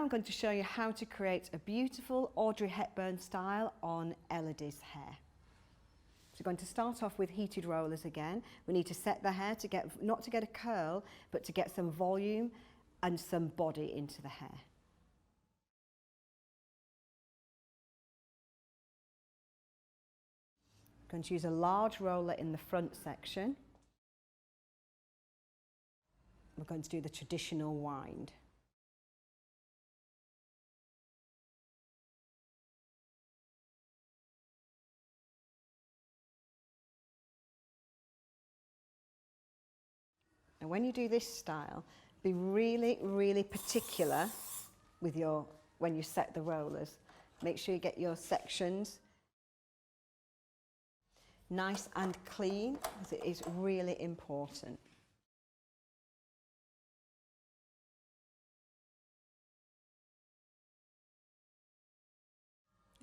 I'm going to show you how to create a beautiful Audrey Hepburn style on Elodie's hair. So we're going to start off with heated rollers again. We need to set the hair to get, not to get a curl, but to get some volume and some body into the hair. I'm going to use a large roller in the front section. We're going to do the traditional wind. And when you do this style, be really, really particular with when you set the rollers. Make sure you get your sections nice and clean, as it is really important.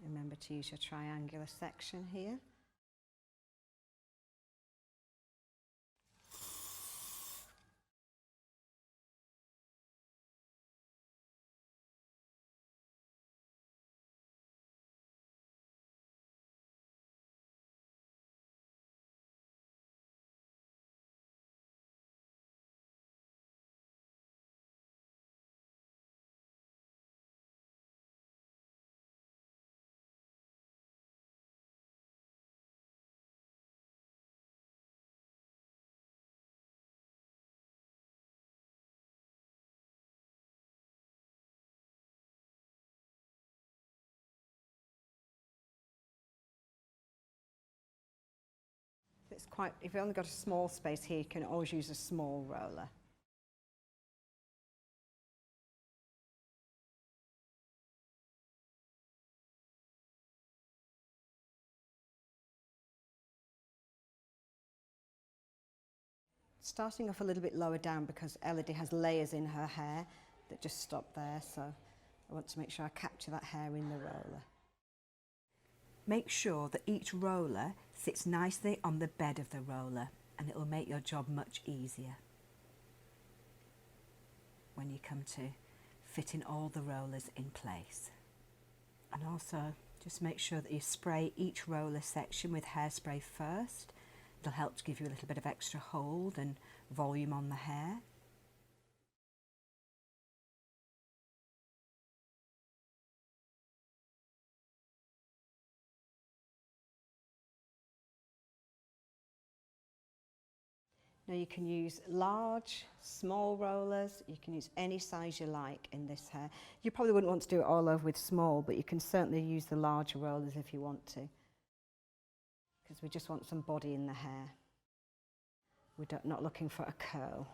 Remember to use your triangular section here. It's quite, if you've only got a small space here, you can always use a small roller. Starting off a little bit lower down because Elodie has layers in her hair that just stop there, so I want to make sure I capture that hair in the roller. Make sure that each roller sits nicely on the bed of the roller, and it will make your job much easier when you come to fitting all the rollers in place. And also just make sure that you spray each roller section with hairspray first. It'll help to give you a little bit of extra hold and volume on the hair. Now you can use large, small rollers, you can use any size you like in this hair. You probably wouldn't want to do it all over with small, but you can certainly use the larger rollers if you want to, because we just want some body in the hair. We're not looking for a curl.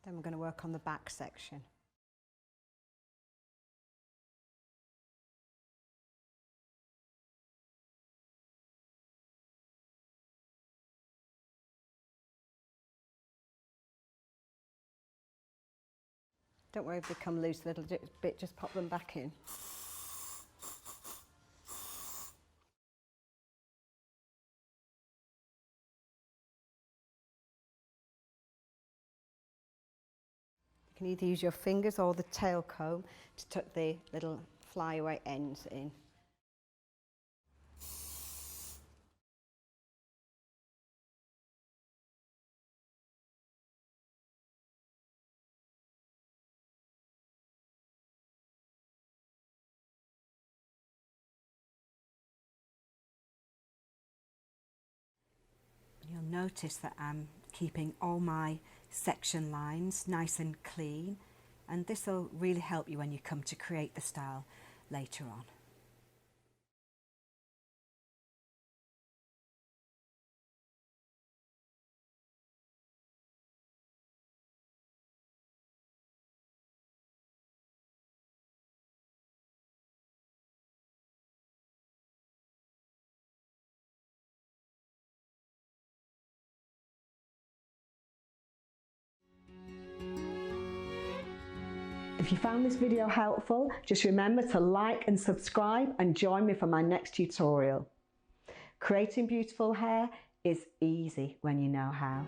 Then we're going to work on the back section. Don't worry if they come loose a little bit, just pop them back in. You can either use your fingers or the tail comb to tuck the little flyaway ends in. You'll notice that I'm keeping all my section lines nice and clean, and this will really help you when you come to create the style later on. If you found this video helpful, just remember to like and subscribe and join me for my next tutorial. Creating beautiful hair is easy when you know how.